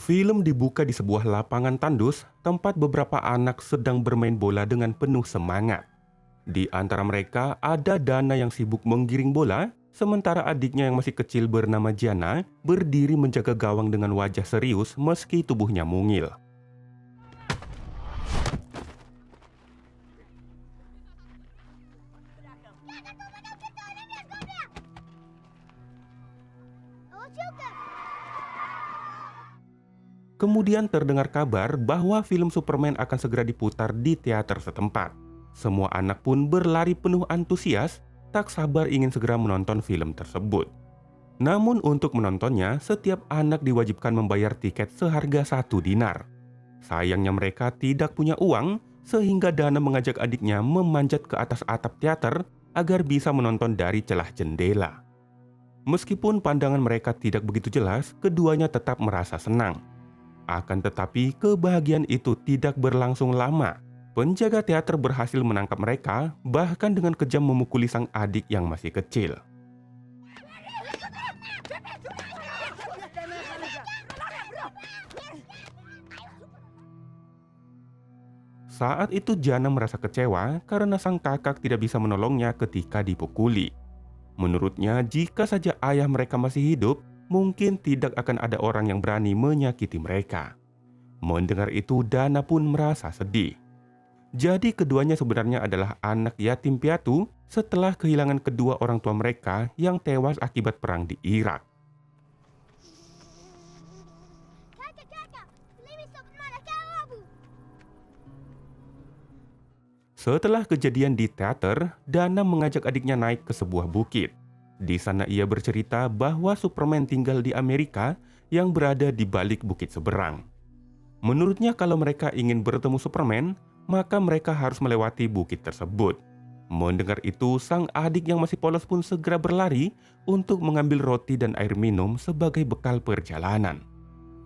Film dibuka di sebuah lapangan tandus tempat beberapa anak sedang bermain bola dengan penuh semangat. Di antara mereka ada Dana yang sibuk menggiring bola, sementara adiknya yang masih kecil bernama Jana berdiri menjaga gawang dengan wajah serius meski tubuhnya mungil. Kemudian terdengar kabar bahwa film Superman akan segera diputar di teater setempat. Semua anak pun berlari penuh antusias, tak sabar ingin segera menonton film tersebut. Namun untuk menontonnya, setiap anak diwajibkan membayar tiket seharga 1 dinar. Sayangnya mereka tidak punya uang, sehingga Dana mengajak adiknya memanjat ke atas atap teater agar bisa menonton dari celah jendela. Meskipun pandangan mereka tidak begitu jelas, keduanya tetap merasa senang. Akan tetapi kebahagiaan itu tidak berlangsung lama. Penjaga teater berhasil menangkap mereka, bahkan dengan kejam memukuli sang adik yang masih kecil. Saat itu Jana merasa kecewa karena sang kakak tidak bisa menolongnya ketika dipukuli. Menurutnya, jika saja ayah mereka masih hidup, mungkin tidak akan ada orang yang berani menyakiti mereka. Mendengar itu, Dana pun merasa sedih. Jadi keduanya sebenarnya adalah anak yatim piatu setelah kehilangan kedua orang tua mereka yang tewas akibat perang di Irak. Setelah kejadian di teater, Dana mengajak adiknya naik ke sebuah bukit. Di sana ia bercerita bahwa Superman tinggal di Amerika yang berada di balik bukit seberang. Menurutnya kalau mereka ingin bertemu Superman, maka mereka harus melewati bukit tersebut. Mendengar itu, sang adik yang masih polos pun segera berlari untuk mengambil roti dan air minum sebagai bekal perjalanan.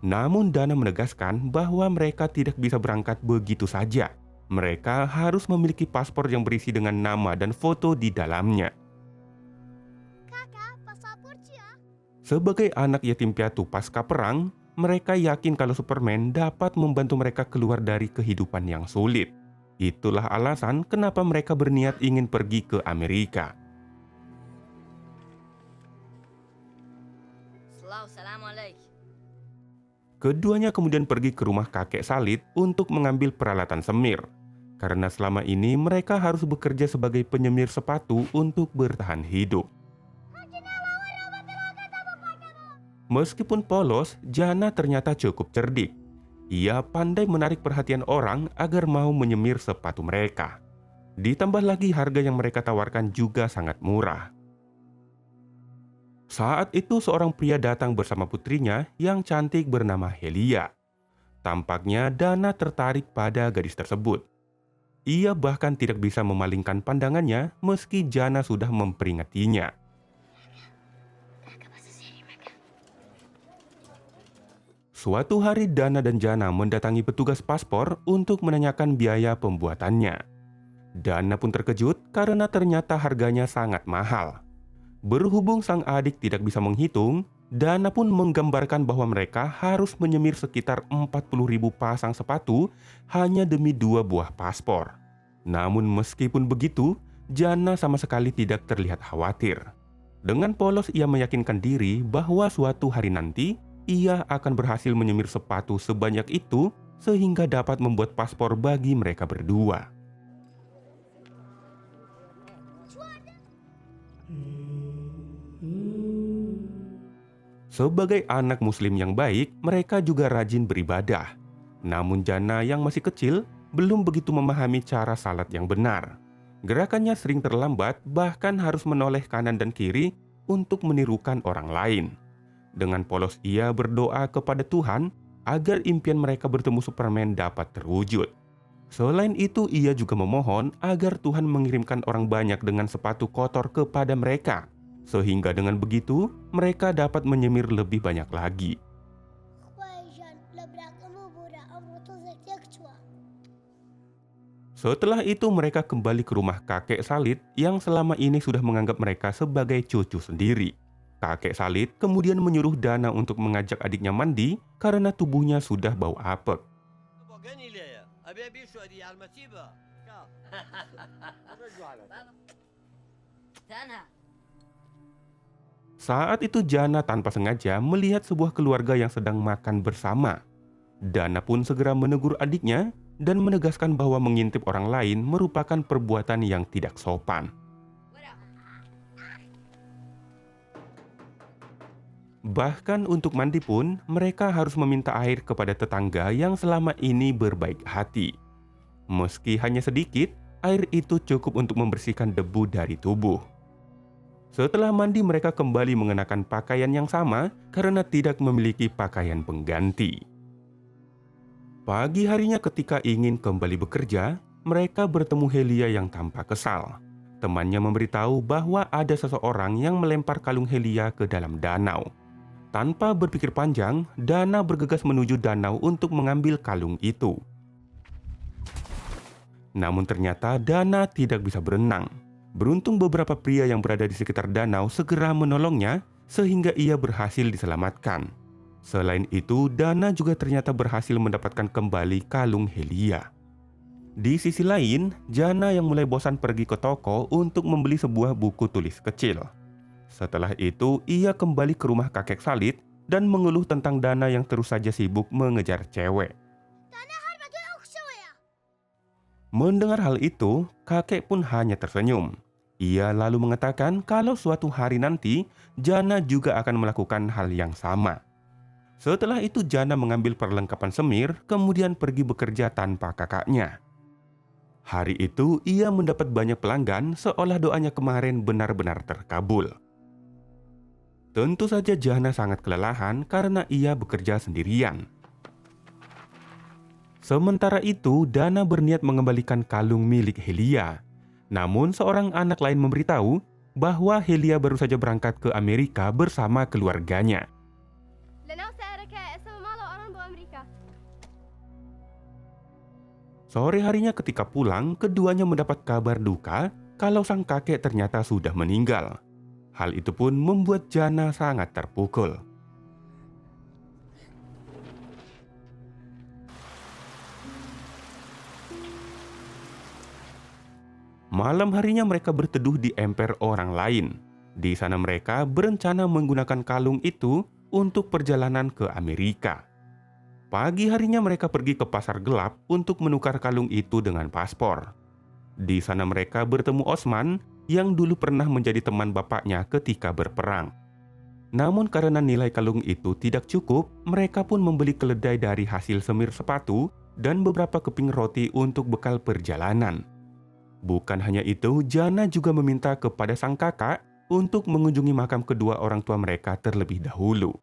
Namun Dana menegaskan bahwa mereka tidak bisa berangkat begitu saja. Mereka harus memiliki paspor yang berisi dengan nama dan foto di dalamnya. Sebagai anak yatim piatu pasca perang, mereka yakin kalau Superman dapat membantu mereka keluar dari kehidupan yang sulit. Itulah alasan kenapa mereka berniat ingin pergi ke Amerika. Keduanya kemudian pergi ke rumah kakek Salid untuk mengambil peralatan semir. Karena selama ini mereka harus bekerja sebagai penyemir sepatu untuk bertahan hidup. Meskipun polos, Jana ternyata cukup cerdik. Ia pandai menarik perhatian orang agar mau menyemir sepatu mereka. Ditambah lagi harga yang mereka tawarkan juga sangat murah. Saat itu seorang pria datang bersama putrinya yang cantik bernama Helia. Tampaknya Dana tertarik pada gadis tersebut. Ia bahkan tidak bisa memalingkan pandangannya meski Jana sudah memperingatinya. Suatu hari Dana dan Jana mendatangi petugas paspor untuk menanyakan biaya pembuatannya. Dana pun terkejut karena ternyata harganya sangat mahal. Berhubung sang adik tidak bisa menghitung, Dana pun menggambarkan bahwa mereka harus menyemir sekitar 40.000 pasang sepatu hanya demi 2 buah paspor. Namun meskipun begitu, Jana sama sekali tidak terlihat khawatir. Dengan polos ia meyakinkan diri bahwa suatu hari nanti ia akan berhasil menyemir sepatu sebanyak itu sehingga dapat membuat paspor bagi mereka berdua. Sebagai anak muslim yang baik, mereka juga rajin beribadah. Namun Jana yang masih kecil belum begitu memahami cara salat yang benar. Gerakannya sering terlambat, bahkan harus menoleh kanan dan kiri untuk menirukan orang lain. Dengan polos ia berdoa kepada Tuhan agar impian mereka bertemu Superman dapat terwujud. Selain itu ia juga memohon agar Tuhan mengirimkan orang banyak dengan sepatu kotor kepada mereka. Sehingga dengan begitu, mereka dapat menyemir lebih banyak lagi. Setelah itu mereka kembali ke rumah kakek Salid yang selama ini sudah menganggap mereka sebagai cucu sendiri. Kakek Salid kemudian menyuruh Dana untuk mengajak adiknya mandi karena tubuhnya sudah bau apek. Saat itu Jana tanpa sengaja melihat sebuah keluarga yang sedang makan bersama. Dana pun segera menegur adiknya dan menegaskan bahwa mengintip orang lain merupakan perbuatan yang tidak sopan. Bahkan untuk mandi pun, mereka harus meminta air kepada tetangga yang selama ini berbaik hati. Meski hanya sedikit, air itu cukup untuk membersihkan debu dari tubuh. Setelah mandi, mereka kembali mengenakan pakaian yang sama karena tidak memiliki pakaian pengganti. Pagi harinya ketika ingin kembali bekerja, mereka bertemu Helia yang tampak kesal. Temannya memberitahu bahwa ada seseorang yang melempar kalung Helia ke dalam danau. Tanpa berpikir panjang, Dana bergegas menuju danau untuk mengambil kalung itu. Namun ternyata Dana tidak bisa berenang. Beruntung beberapa pria yang berada di sekitar danau segera menolongnya sehingga ia berhasil diselamatkan. Selain itu, Dana juga ternyata berhasil mendapatkan kembali kalung Helia. Di sisi lain, Jana yang mulai bosan pergi ke toko untuk membeli sebuah buku tulis kecil. Setelah itu, ia kembali ke rumah kakek Salid dan mengeluh tentang Dana yang terus saja sibuk mengejar cewek. Mendengar hal itu, kakek pun hanya tersenyum. Ia lalu mengatakan kalau suatu hari nanti, Jana juga akan melakukan hal yang sama. Setelah itu, Jana mengambil perlengkapan semir, kemudian pergi bekerja tanpa kakaknya. Hari itu, ia mendapat banyak pelanggan seolah doanya kemarin benar-benar terkabul. Tentu saja Jana sangat kelelahan karena ia bekerja sendirian. Sementara itu, Dana berniat mengembalikan kalung milik Helia. Namun seorang anak lain memberitahu bahwa Helia baru saja berangkat ke Amerika bersama keluarganya. Sore harinya ketika pulang, keduanya mendapat kabar duka kalau sang kakek ternyata sudah meninggal. Hal itu pun membuat Jana sangat terpukul. Malam harinya mereka berteduh di emper orang lain. Di sana mereka berencana menggunakan kalung itu untuk perjalanan ke Amerika. Pagi harinya mereka pergi ke pasar gelap untuk menukar kalung itu dengan paspor. Di sana mereka bertemu Osman yang dulu pernah menjadi teman bapaknya ketika berperang. Namun karena nilai kalung itu tidak cukup, mereka pun membeli keledai dari hasil semir sepatu dan beberapa keping roti untuk bekal perjalanan. Bukan hanya itu, Jana juga meminta kepada sang kakak untuk mengunjungi makam kedua orang tua mereka terlebih dahulu.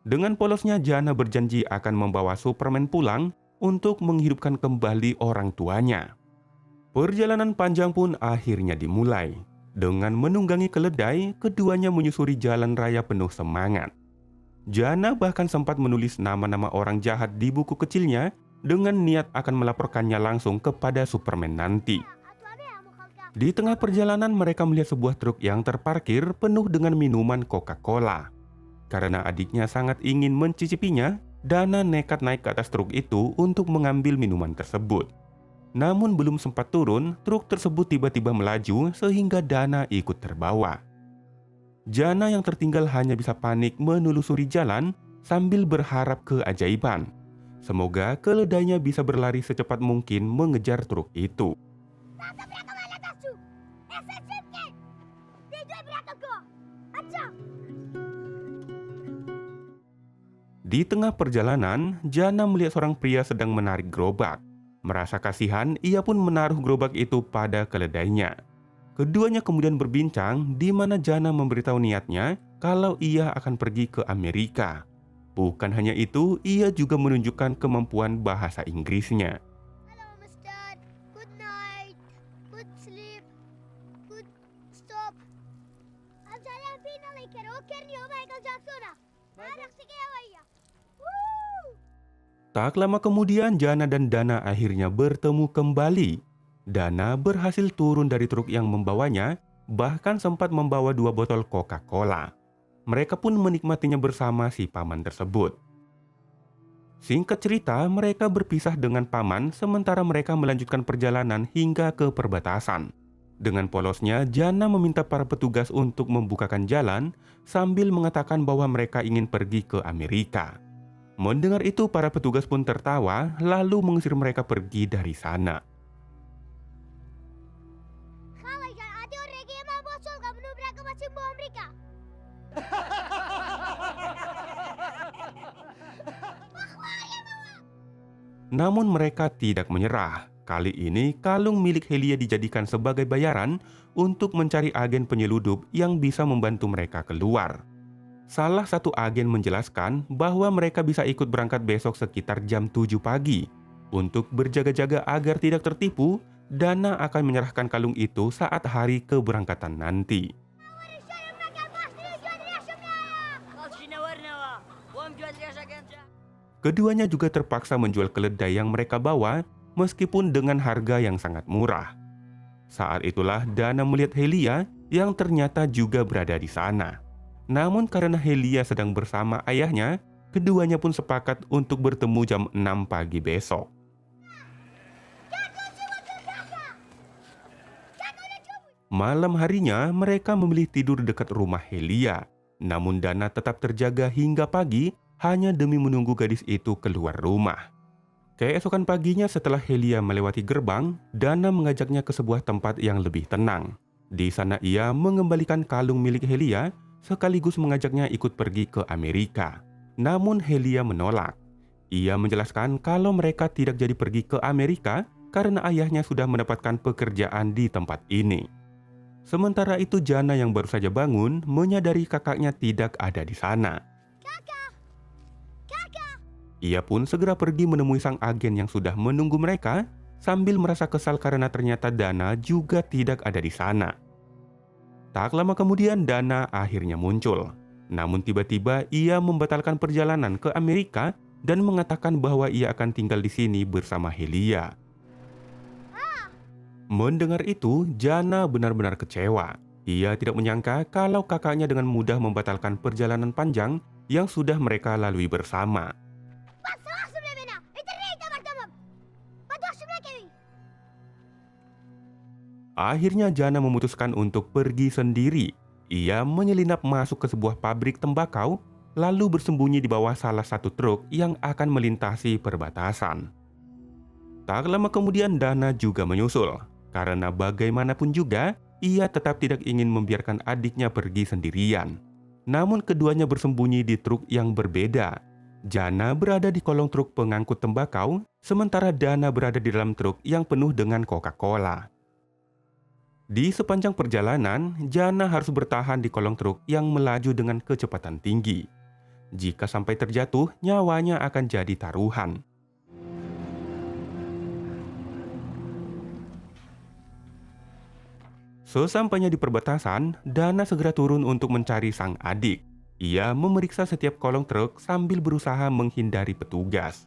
Dengan polosnya, Jana berjanji akan membawa Superman pulang untuk menghidupkan kembali orang tuanya. Perjalanan panjang pun akhirnya dimulai. Dengan menunggangi keledai, keduanya menyusuri jalan raya penuh semangat. Jana bahkan sempat menulis nama-nama orang jahat di buku kecilnya dengan niat akan melaporkannya langsung kepada Superman nanti. Di tengah perjalanan mereka melihat sebuah truk yang terparkir penuh dengan minuman Coca-Cola. Karena adiknya sangat ingin mencicipinya, Dana nekat naik ke atas truk itu untuk mengambil minuman tersebut. Namun belum sempat turun, truk tersebut tiba-tiba melaju sehingga Dana ikut terbawa. Jana yang tertinggal hanya bisa panik menelusuri jalan sambil berharap keajaiban. Semoga keledainya bisa berlari secepat mungkin mengejar truk itu. Di tengah perjalanan, Jana melihat seorang pria sedang menarik gerobak. Merasa kasihan, ia pun menaruh gerobak itu pada keledainya. Keduanya kemudian berbincang di mana Jana memberitahu niatnya kalau ia akan pergi ke Amerika. Bukan hanya itu, ia juga menunjukkan kemampuan bahasa Inggrisnya. Tak lama kemudian Jana dan Dana akhirnya bertemu kembali. Dana berhasil turun dari truk yang membawanya, bahkan sempat membawa 2 botol Coca-Cola. Mereka pun menikmatinya bersama si paman tersebut. Singkat cerita, mereka berpisah dengan paman sementara mereka melanjutkan perjalanan hingga ke perbatasan. Dengan polosnya, Jana meminta para petugas untuk membukakan jalan sambil mengatakan bahwa mereka ingin pergi ke Amerika. Mendengar itu, para petugas pun tertawa lalu mengusir mereka pergi dari sana. Namun mereka tidak menyerah. Kali ini kalung milik Helia dijadikan sebagai bayaran untuk mencari agen penyeludup yang bisa membantu mereka keluar. Salah satu agen menjelaskan bahwa mereka bisa ikut berangkat besok sekitar jam 7 pagi. Untuk berjaga-jaga agar tidak tertipu, Dana akan menyerahkan kalung itu saat hari keberangkatan nanti. Keduanya juga terpaksa menjual keledai yang mereka bawa meskipun dengan harga yang sangat murah. Saat itulah Dana melihat Helia yang ternyata juga berada di sana. Namun karena Helia sedang bersama ayahnya, keduanya pun sepakat untuk bertemu jam 6 pagi besok. Malam harinya mereka memilih tidur dekat rumah Helia. Namun Dana tetap terjaga hingga pagi hanya demi menunggu gadis itu keluar rumah. Keesokan paginya setelah Helia melewati gerbang, Dana mengajaknya ke sebuah tempat yang lebih tenang. Di sana ia mengembalikan kalung milik Helia sekaligus mengajaknya ikut pergi ke Amerika. Namun Helia menolak. Ia menjelaskan kalau mereka tidak jadi pergi ke Amerika karena ayahnya sudah mendapatkan pekerjaan di tempat ini. Sementara itu Jana yang baru saja bangun menyadari kakaknya tidak ada di sana. Ia pun segera pergi menemui sang agen yang sudah menunggu mereka sambil merasa kesal karena ternyata Dana juga tidak ada di sana. Tak lama kemudian Dana akhirnya muncul. Namun tiba-tiba ia membatalkan perjalanan ke Amerika dan mengatakan bahwa ia akan tinggal di sini bersama Helia. Mendengar itu, Jana benar-benar kecewa. Ia tidak menyangka kalau kakaknya dengan mudah membatalkan perjalanan panjang yang sudah mereka lalui bersama. Akhirnya Jana memutuskan untuk pergi sendiri. Ia menyelinap masuk ke sebuah pabrik tembakau, lalu bersembunyi di bawah salah satu truk yang akan melintasi perbatasan. Tak lama kemudian Dana juga menyusul, karena bagaimanapun juga ia tetap tidak ingin membiarkan adiknya pergi sendirian. Namun keduanya bersembunyi di truk yang berbeda. Jana berada di kolong truk pengangkut tembakau, sementara Dana berada di dalam truk yang penuh dengan Coca-Cola. Di sepanjang perjalanan, Jana harus bertahan di kolong truk yang melaju dengan kecepatan tinggi. Jika sampai terjatuh, nyawanya akan jadi taruhan. Sesampainya di perbatasan, Dana segera turun untuk mencari sang adik. Ia memeriksa setiap kolong truk sambil berusaha menghindari petugas.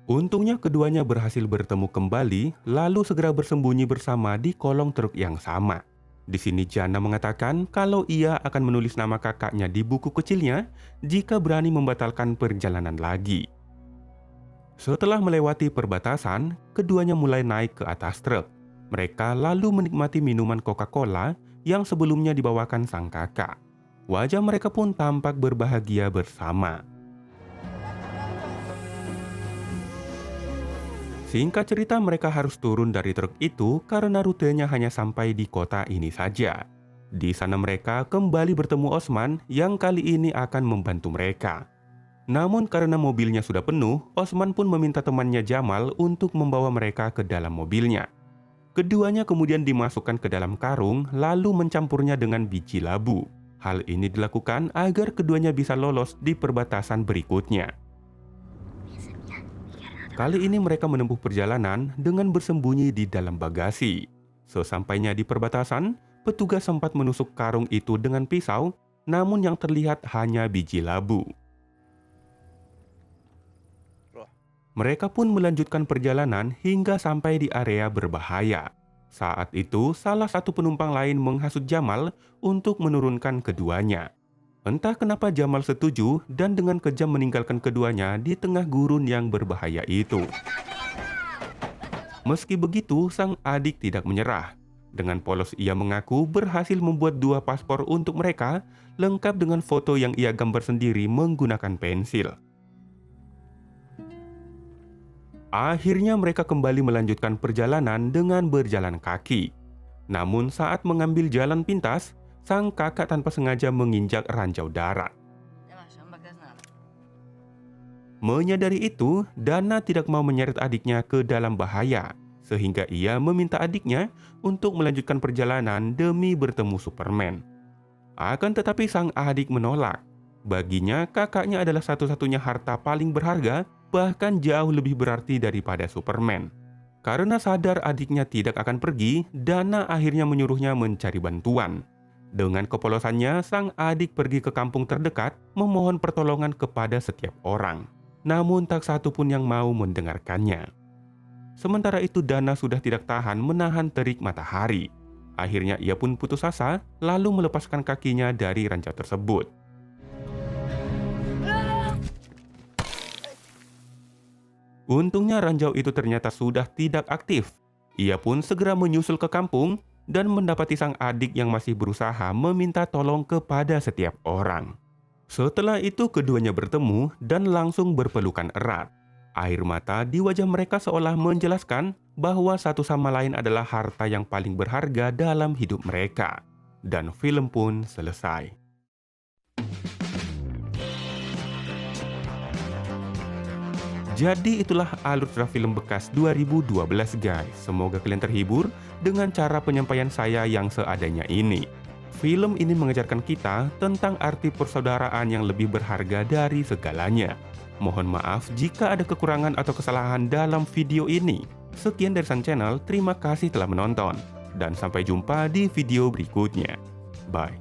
Untungnya keduanya berhasil bertemu kembali, lalu segera bersembunyi bersama di kolong truk yang sama. Di sini Jana mengatakan kalau ia akan menulis nama kakaknya di buku kecilnya jika berani membatalkan perjalanan lagi. Setelah melewati perbatasan, keduanya mulai naik ke atas truk. Mereka lalu menikmati minuman Coca-Cola yang sebelumnya dibawakan sang kakak. Wajah mereka pun tampak berbahagia bersama. Singkat cerita, mereka harus turun dari truk itu karena rutenya hanya sampai di kota ini saja. Di sana mereka kembali bertemu Osman yang kali ini akan membantu mereka. Namun karena mobilnya sudah penuh, Osman pun meminta temannya Jamal untuk membawa mereka ke dalam mobilnya. Keduanya kemudian dimasukkan ke dalam karung lalu mencampurnya dengan biji labu. Hal ini dilakukan agar keduanya bisa lolos di perbatasan berikutnya. Kali ini mereka menempuh perjalanan dengan bersembunyi di dalam bagasi. Sesampainya di perbatasan, petugas sempat menusuk karung itu dengan pisau, namun yang terlihat hanya biji labu. Mereka pun melanjutkan perjalanan hingga sampai di area berbahaya. Saat itu, salah satu penumpang lain menghasut Jamal untuk menurunkan keduanya. Entah kenapa Jamal setuju dan dengan kejam meninggalkan keduanya di tengah gurun yang berbahaya itu. Meski begitu, sang adik tidak menyerah. Dengan polos ia mengaku berhasil membuat 2 paspor untuk mereka, lengkap dengan foto yang ia gambar sendiri menggunakan pensil. Akhirnya mereka kembali melanjutkan perjalanan dengan berjalan kaki. Namun saat mengambil jalan pintas, sang kakak tanpa sengaja menginjak ranjau darat. Menyadari itu, Dana tidak mau menyeret adiknya ke dalam bahaya, sehingga ia meminta adiknya untuk melanjutkan perjalanan demi bertemu Superman. Akan tetapi sang adik menolak. Baginya, kakaknya adalah satu-satunya harta paling berharga, bahkan jauh lebih berarti daripada Superman. Karena sadar adiknya tidak akan pergi, Dana akhirnya menyuruhnya mencari bantuan. Dengan kepolosannya, sang adik pergi ke kampung terdekat memohon pertolongan kepada setiap orang. Namun tak satu pun yang mau mendengarkannya. Sementara itu Dana sudah tidak tahan menahan terik matahari. Akhirnya ia pun putus asa, lalu melepaskan kakinya dari ranjau tersebut. Untungnya ranjau itu ternyata sudah tidak aktif. Ia pun segera menyusul ke kampung dan mendapati sang adik yang masih berusaha meminta tolong kepada setiap orang. Setelah itu keduanya bertemu dan langsung berpelukan erat. Air mata di wajah mereka seolah menjelaskan bahwa satu sama lain adalah harta yang paling berharga dalam hidup mereka. Dan film pun selesai. Jadi itulah alur cerita film bekas 2012 guys. Semoga kalian terhibur dengan cara penyampaian saya yang seadanya ini. Film ini mengajarkan kita tentang arti persaudaraan yang lebih berharga dari segalanya. Mohon maaf jika ada kekurangan atau kesalahan dalam video ini. Sekian dari Sun Channel, terima kasih telah menonton. Dan sampai jumpa di video berikutnya. Bye.